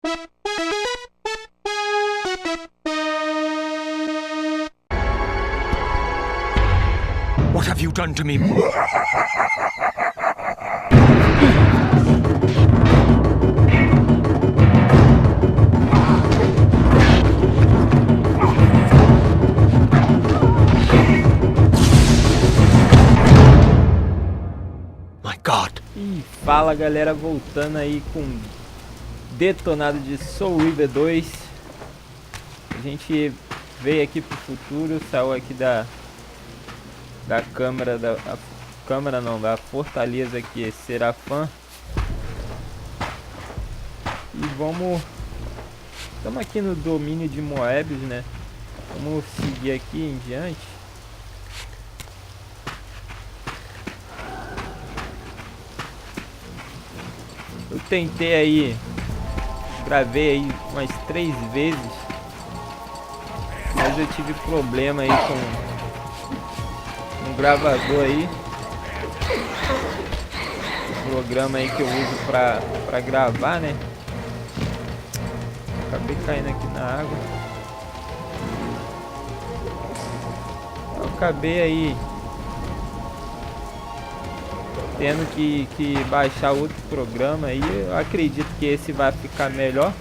What have you done to me? My God. E fala galera, voltando aí com Detonado de Reaver 2. A gente veio aqui pro futuro, saiu aqui da câmara da Fortaleza aqui, será fã. E estamos aqui no domínio de Moebius, né? Vamos seguir aqui em diante. Eu tentei aí, gravei aí umas 3 vezes, mas eu tive problema aí com um gravador aí, o programa aí que eu uso pra gravar, né? Acabei caindo aqui na água. Eu acabei aí tendo que baixar outro programa aí. Eu acredito que esse vai ficar melhor.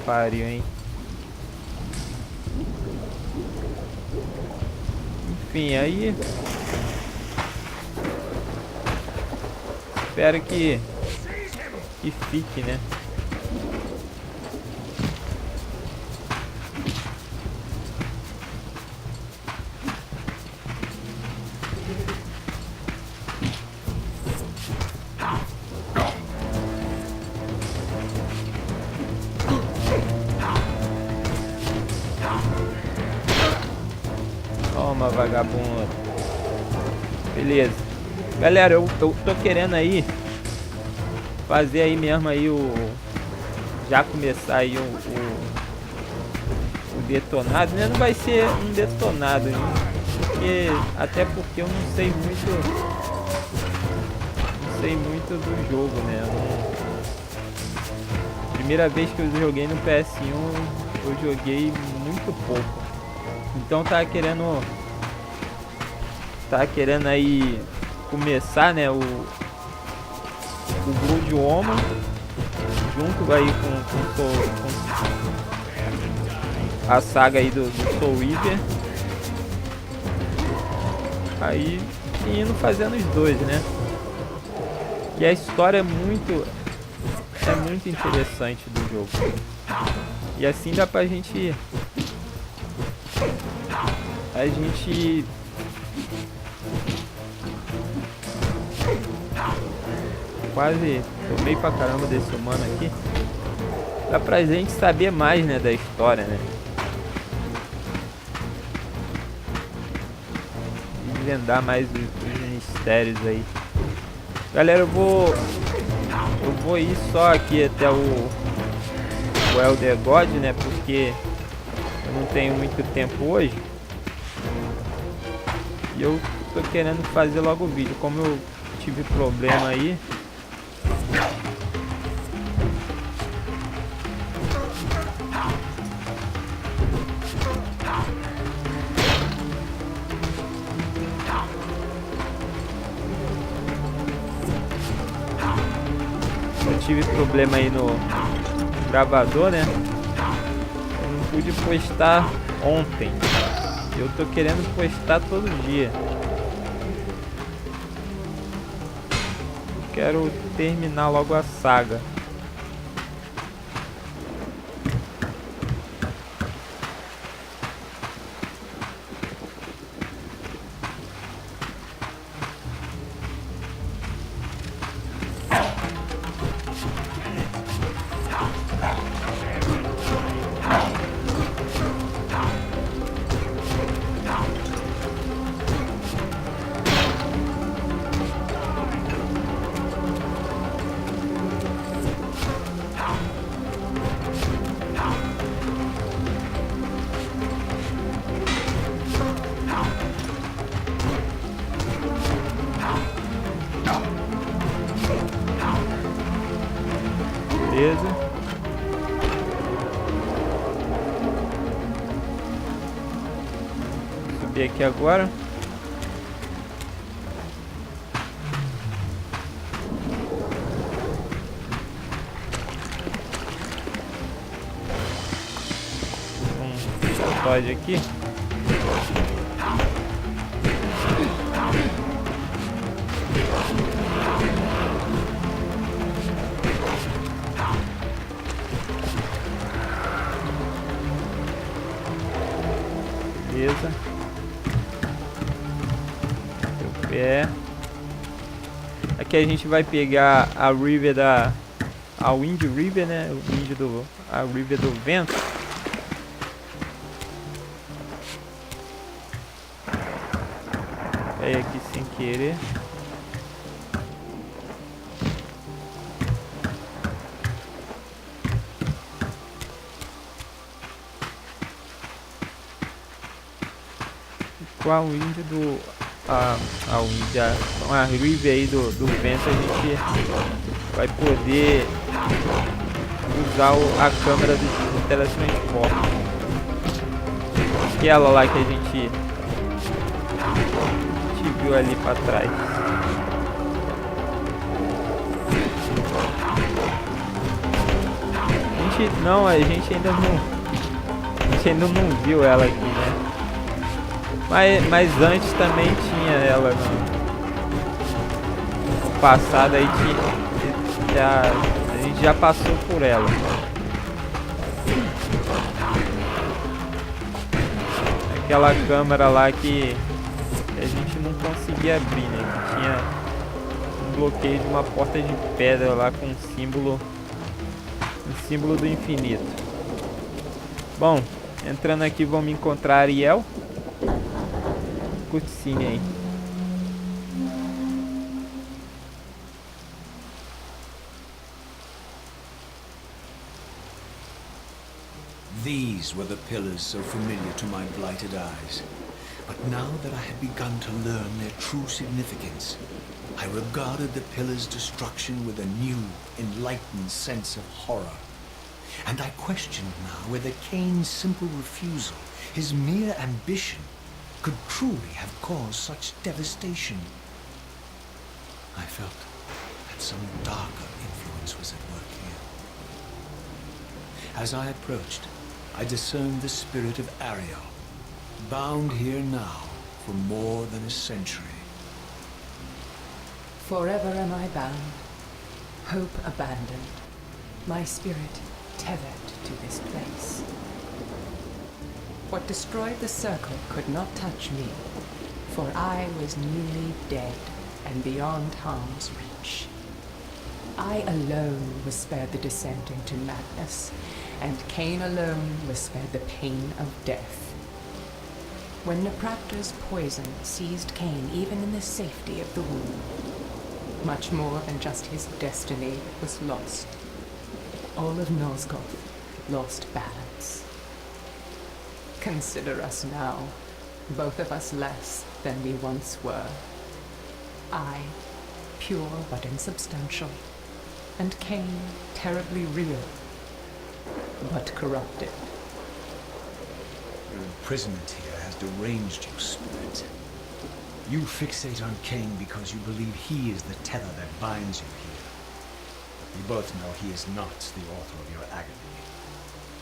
Pariu, hein? Enfim, aí espero que fique, né? Toma, vagabundo. Beleza. Galera, eu tô querendo aí fazer aí mesmo aí já começar aí o detonado, né? Não vai ser um detonado, hein? Até porque eu não sei muito do jogo, né? Primeira vez que eu joguei no PS1, eu joguei muito pouco. Então tá querendo aí começar, né, o Blood Woman junto aí com a saga aí do Reaver. Aí indo fazendo os dois, né? E a história é muito interessante do jogo. E assim dá pra gente quase tomei pra caramba desse humano aqui. Dá pra gente saber mais, né, da história, né? Desvendar mais os mistérios aí. Galera, eu vou ir só aqui até o Elder God, né? Porque eu não tenho muito tempo hoje. E eu tô querendo fazer logo o vídeo. Como eu tive problema aí, no gravador, né? Eu não pude postar ontem. Eu tô querendo postar todo dia. Eu quero terminar logo a saga. Beleza. Vou subir aqui agora. Aqui. Beleza. Seu pé. Aqui a gente vai pegar a Reaver a Wind Reaver, né? A Reaver do vento. Aí aqui sem querer. Com a wind a Reaver aí do vento, a gente vai poder usar a câmera do teletransporte. Aquela lá que a gente viu ali para trás. A gente ainda não viu ela aqui, né? Mas antes também tinha ela no passado, aí a gente já passou por ela. Aquela câmera lá que a gente não conseguia abrir, né? Tinha um bloqueio de uma porta de pedra lá com um símbolo do infinito. Bom, entrando aqui vamos encontrar Ariel. Cutscene aí. These were the pillars so familiar to my blighted eyes. But now that I had begun to learn their true significance, I regarded the pillars' destruction with a new, enlightened sense of horror. And I questioned now whether Kain's simple refusal, his mere ambition, could truly have caused such devastation. I felt that some darker influence was at work here. As I approached, I discerned the spirit of Ariel, bound here now for more than a century. Forever am I bound, hope abandoned, my spirit tethered to this place. What destroyed the circle could not touch me, for I was newly dead and beyond harm's reach. I alone was spared the descent into madness, and Kain alone was spared the pain of death. When Napraptor's poison seized Kain even in the safety of the womb, much more than just his destiny was lost. All of Nosgoth lost balance. Consider us now, both of us less than we once were. I, pure but insubstantial, and Kain, terribly real, but corrupted. Your imprisonment here has deranged you, spirit. You fixate on Kain because you believe he is the tether that binds you here. But we both know he is not the author of your agony.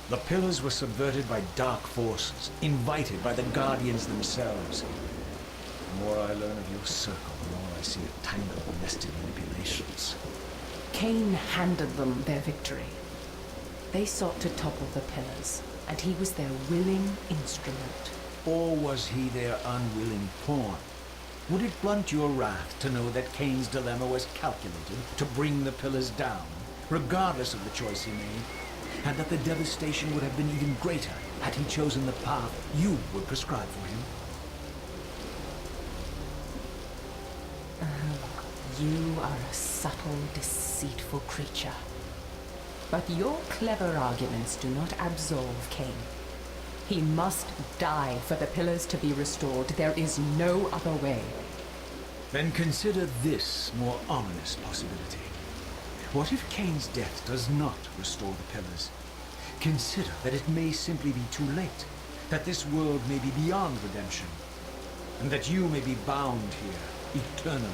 The pillars were subverted by dark forces, invited by the Guardians themselves. The more I learn of your circle, the more I see a tangle of nested manipulations. Kain handed them their victory. They sought to topple the pillars, and he was their willing instrument. Or was he their unwilling pawn? Would it blunt your wrath to know that Kain's dilemma was calculated to bring the pillars down, regardless of the choice he made, and that the devastation would have been even greater had he chosen the path you would prescribe for him? You are a subtle, deceitful creature. But your clever arguments do not absolve Kain. He must die for the pillars to be restored. There is no other way. Then consider this more ominous possibility. What if Kain's death does not restore the pillars? Consider that it may simply be too late, that this world may be beyond redemption, and that you may be bound here eternally.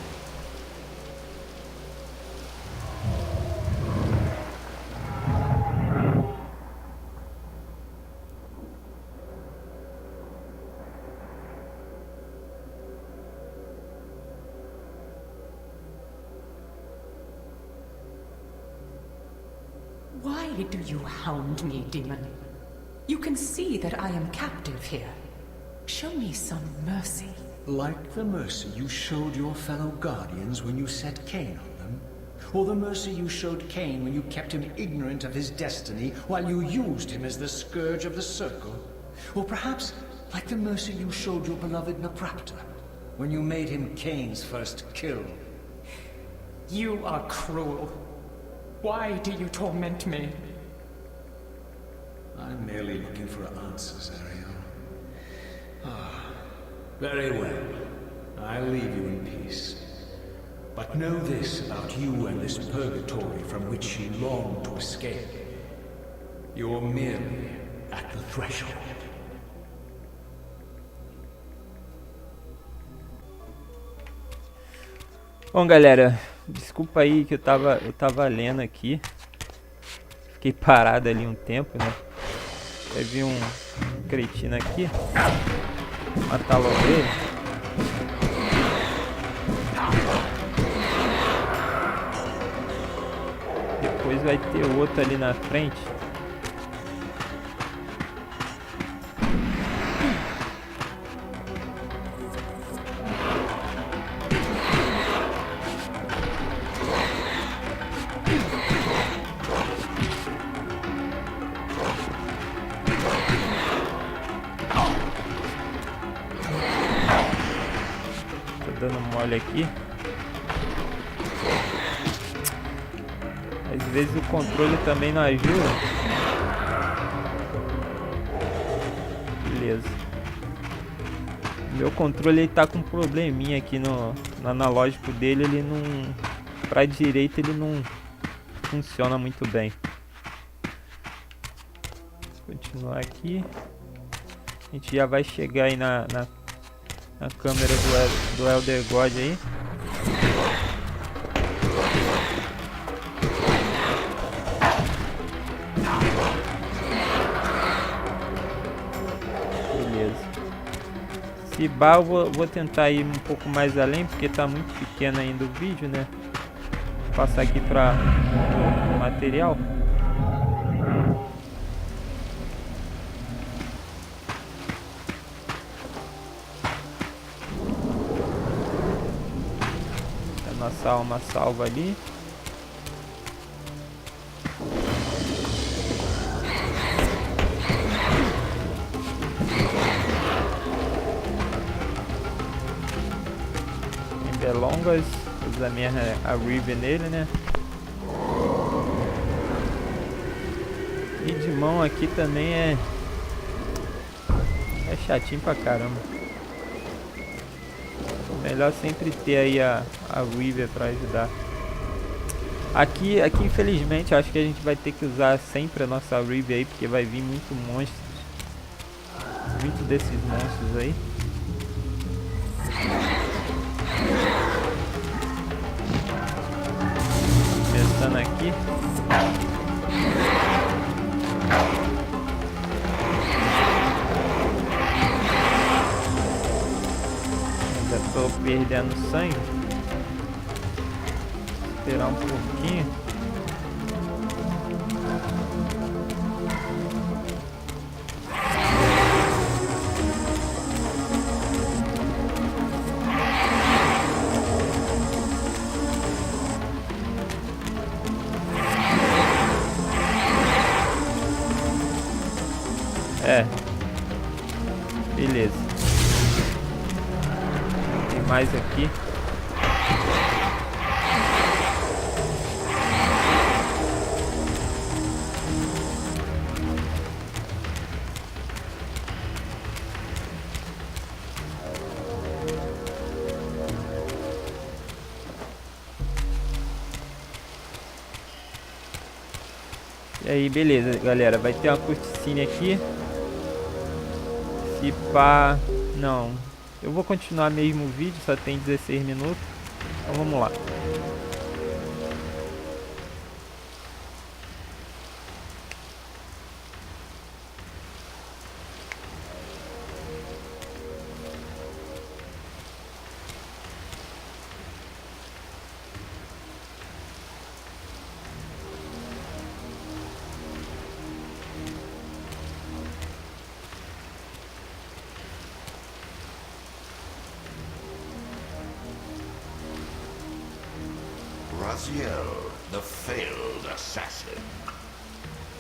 Why do you hound me, demon? You can see that I am captive here. Show me some mercy. Like the mercy you showed your fellow guardians when you set Kain on them? Or the mercy you showed Kain when you kept him ignorant of his destiny while you used him as the scourge of the circle? Or perhaps like the mercy you showed your beloved Naprapta when you made him Kain's first kill? You are cruel. Why do you torment me? I'm merely looking for answers, Ariel. Ah, very well. I'll leave you in peace. But know this about you and this purgatory from which you long to escape. You're merely at the threshold. Bom, galera, desculpa aí que eu tava lendo aqui. Fiquei parado ali um tempo, né? Vai vir um cretino aqui. Matar logo ele. Depois vai ter outro ali na frente. Dando mole aqui. Às vezes o controle também não ajuda. Beleza. Meu controle ele tá com um probleminha aqui no analógico dele. Ele não... Pra direita ele não funciona muito bem. Continuar aqui. A gente já vai chegar aí na câmera do Elder God aí. Beleza. Se bar eu vou tentar ir um pouco mais além, porque tá muito pequeno ainda o vídeo, né? Vou passar aqui para o material. Nossa alma salva ali. Em Belongas, usa a minha Reaver nele, né? E de mão aqui também é chatinho pra caramba. Melhor sempre ter aí a Reaver para ajudar. Aqui infelizmente acho que a gente vai ter que usar sempre a nossa Reaver aí, porque vai vir muito monstros. Muito desses monstros aí. Começando aqui. Tô perdendo sangue. Esperar um pouquinho. Beleza. Mais aqui. E aí, beleza, galera. Vai ter uma cutscene aqui. Se pá... Não. Eu vou continuar mesmo o vídeo, só tem 16 minutos. Então vamos lá. Raziel, the failed assassin.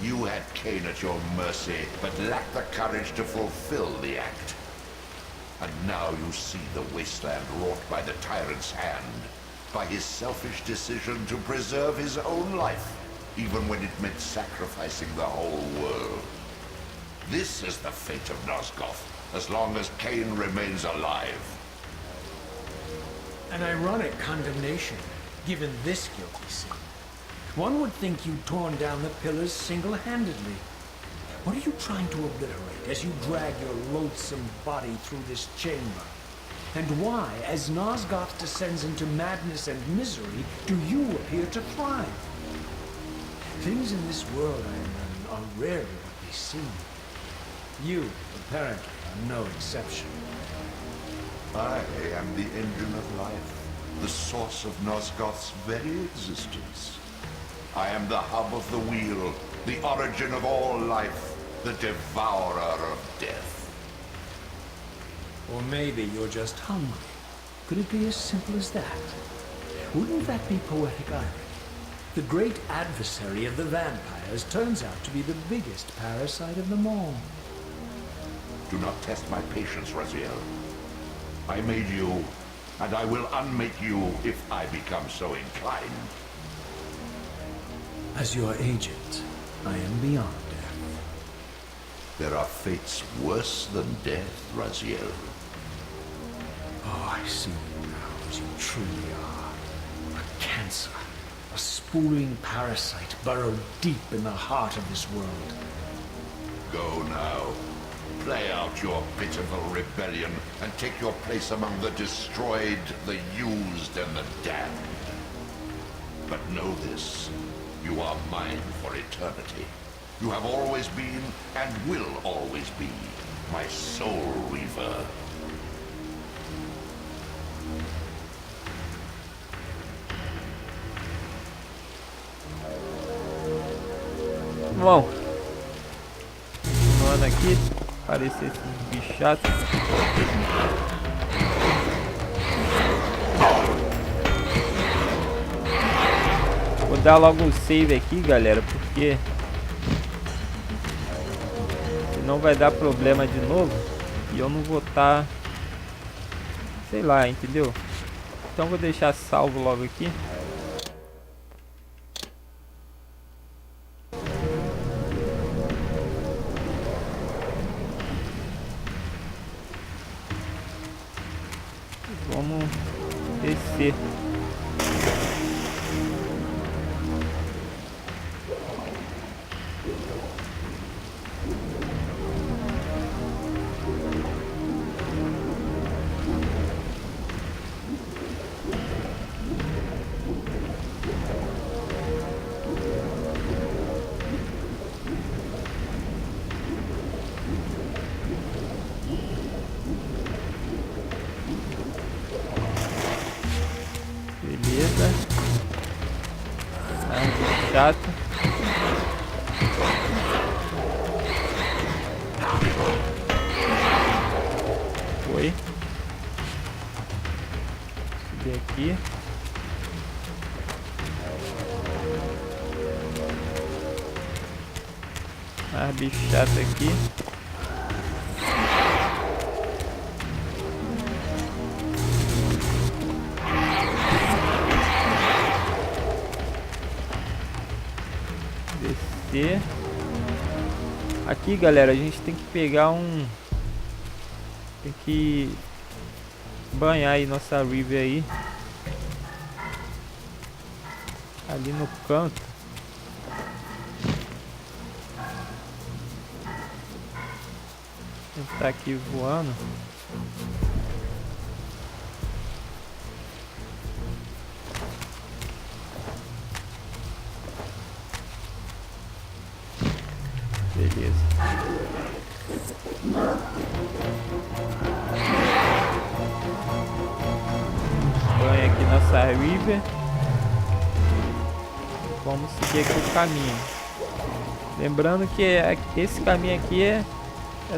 You had Kain at your mercy, but lacked the courage to fulfill the act. And now you see the wasteland wrought by the tyrant's hand, by his selfish decision to preserve his own life, even when it meant sacrificing the whole world. This is the fate of Nosgoth, as long as Kain remains alive. An ironic condemnation, given this guilty sin. One would think you'd torn down the pillars single-handedly. What are you trying to obliterate as you drag your loathsome body through this chamber? And why, as Nosgoth descends into madness and misery, do you appear to thrive? Things in this world, I imagine, are rarely what they seem. You, apparently, are no exception. I am the engine of life, the source of Nosgoth's very existence. I am the hub of the wheel, the origin of all life, the devourer of death. Or maybe you're just hungry. Could it be as simple as that? Wouldn't that be poetic irony? The great adversary of the vampires turns out to be the biggest parasite of them all. Do not test my patience, Raziel. I made you, and I will unmake you if I become so inclined. As your agent, I am beyond death. There are fates worse than death, Raziel. Oh, I see you now as you truly are. A cancer. A spooling parasite burrowed deep in the heart of this world. Go now. Play out your pitiful rebellion and take your place among the destroyed, the used, and the damned. But know this. You are mine for eternity. You have always been, and will always be, my soul Reaver. Bom, continuando aqui, aparecer esses bichatos. Vou dar logo um save aqui, galera, porque senão vai dar problema de novo e eu não vou estar, sei lá, entendeu? Então vou deixar salvo logo aqui. Vamos descer. Beleza. Ah, chato. Foi. Subir aqui. Ah, bicho chato aqui. Descer. Aqui, galera, a gente tem que pegar um... Tem que banhar aí nossa Reaver aí. Ali no canto. tá aqui voando. Beleza. Põe aqui nossa Reaver. Vamos seguir aqui o caminho. Lembrando que esse caminho aqui é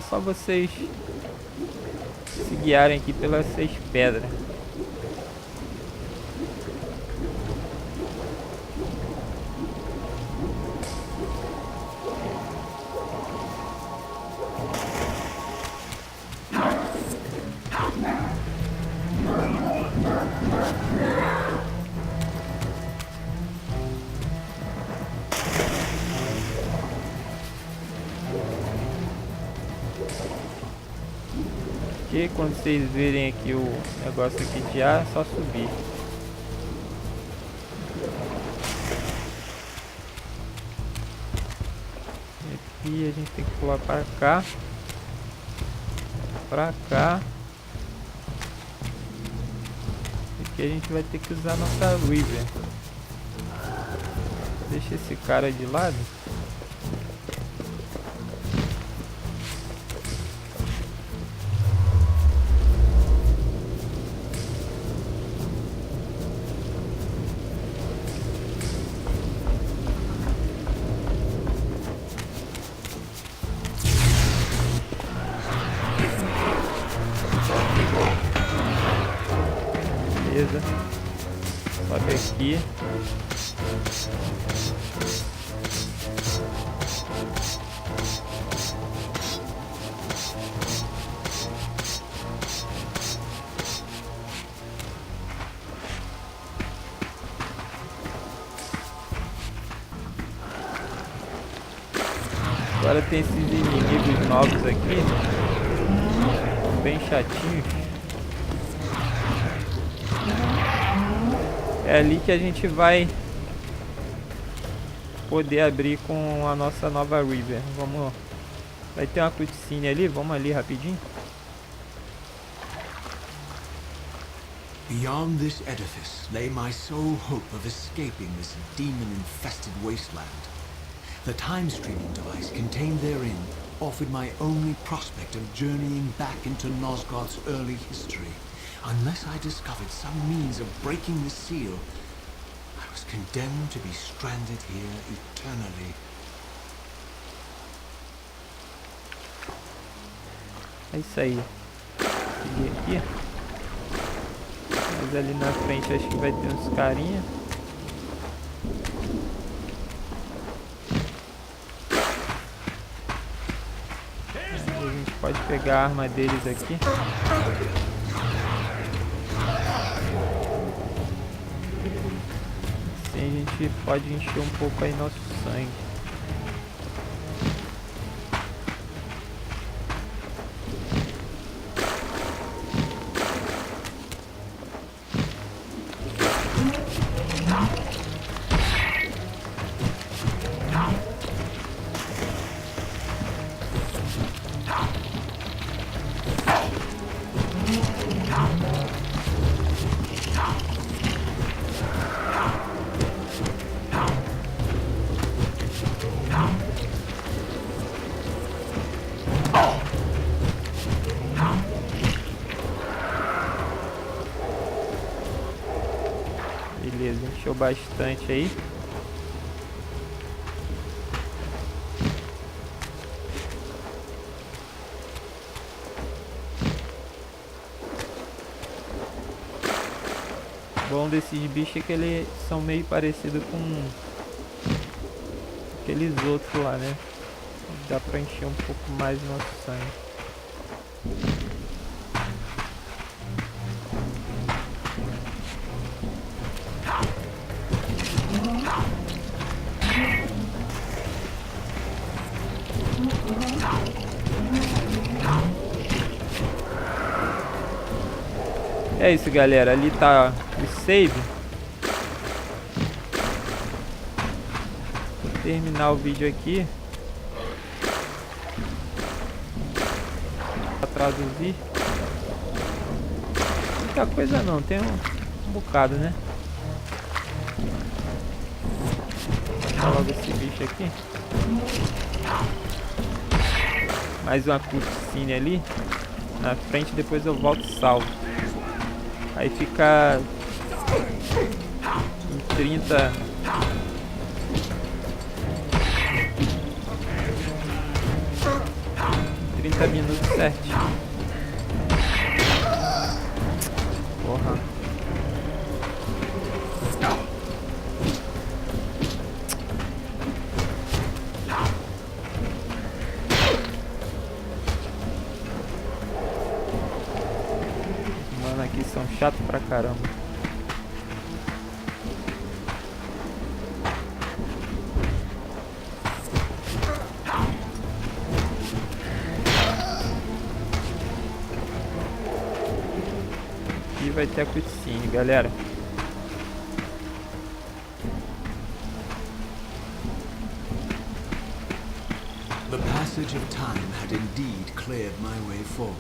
só vocês se guiarem aqui pelas 6 pedras. E quando vocês verem aqui o negócio aqui de ar, é só subir. Aqui a gente tem que pular para cá, para cá. Aqui a gente vai ter que usar nossa Reaver. Deixa esse cara de lado. Sobe aqui. Agora tem esses inimigos novos aqui, bem chatinhos. É ali que a gente vai poder abrir com a nossa nova Reaver. Vamos, vai ter uma cutscene ali, vamos ali rapidinho. Beyond this edifice lay my sole hope of escaping this demon-infested wasteland. The time-streaming device contained therein offered my only prospect of journeying back into Nosgoth's early history. Unless I discovered some means of breaking the seal, I was condemned to be stranded here eternally. É isso aí. Seguir aqui. Mas ali na frente acho que vai ter uns carinha. A gente pode pegar a arma deles aqui. Assim a gente pode encher um pouco aí nosso sangue. Beleza, encheu bastante aí. O bom desses bichos é que eles são meio parecidos com aqueles outros lá, né? Dá pra encher um pouco mais o nosso sangue. É isso, galera, ali tá o save. Vou terminar o vídeo aqui. traduzir. Muita coisa não, tem um bocado, né? Vou botar logo esse bicho aqui. Mais uma cutscene ali na frente, depois eu volto e salvo. Aí fica em 30 minutos certinho. Porra. Mano, aqui são chatos pra caramba. Vai ter a cutscene, galera. The passage of time had indeed cleared my way forward,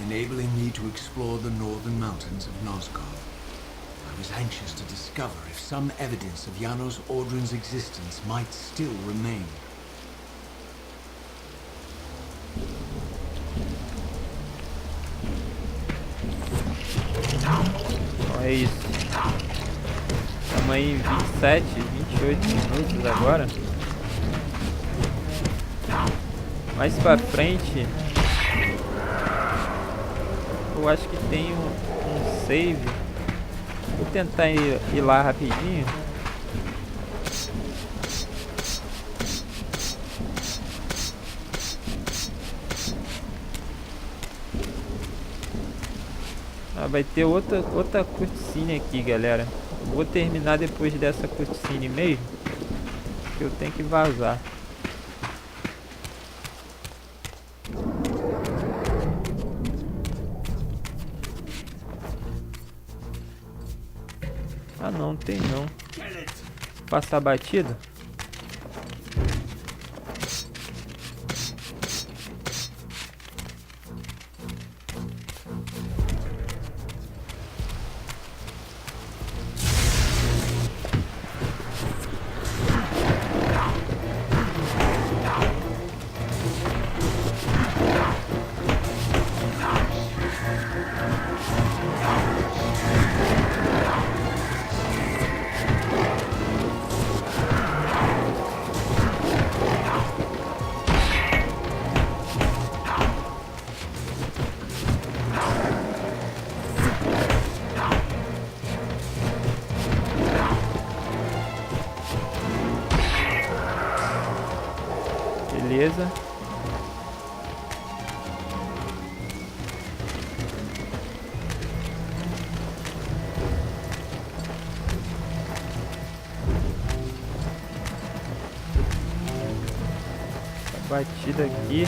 enabling me to explore the northern mountains of Nosgoth. I was anxious to discover if some evidence of Janos Audrun's existence might still remain. É isso. Estamos aí em 27, 28 minutos agora. Mais pra frente, eu acho que tem um save. Vou tentar ir lá rapidinho. Vai ter outra cutscene aqui, galera. Eu vou terminar depois dessa cutscene mesmo, que eu tenho que vazar. Ah, não tem não. Passar batida? Beleza. Essa batida aqui.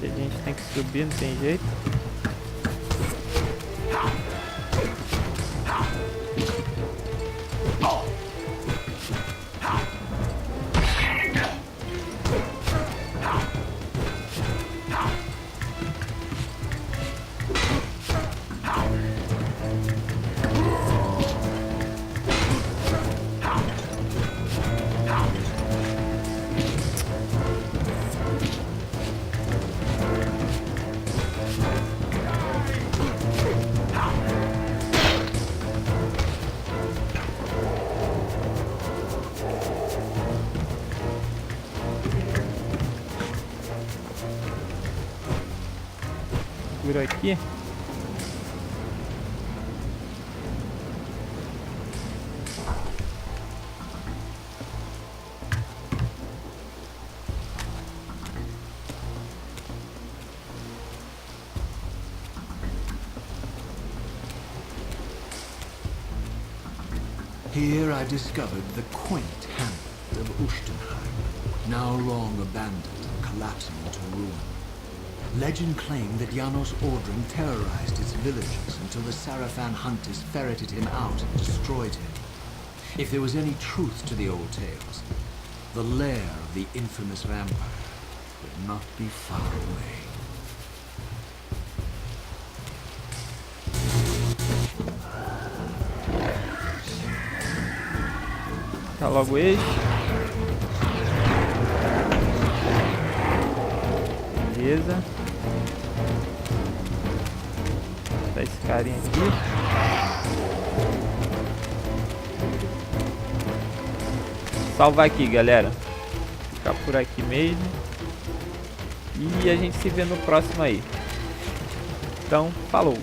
Que a gente tem que subir, não tem jeito. Por aqui. Here I discovered the quaint hamlet of Uschtenheim, now long abandoned and collapsing into ruin. Legend claimed that Janos Audrun terrorized its villagers until the Sarafan hunters ferreted him out and destroyed him. If there was any truth to the old tales, The lair of the infamous vampire would not be far away. Tá logo este. Beleza. Tá esse carinha aqui. Salvar aqui, galera. Ficar por aqui mesmo. E a gente se vê no próximo aí. Então, falou!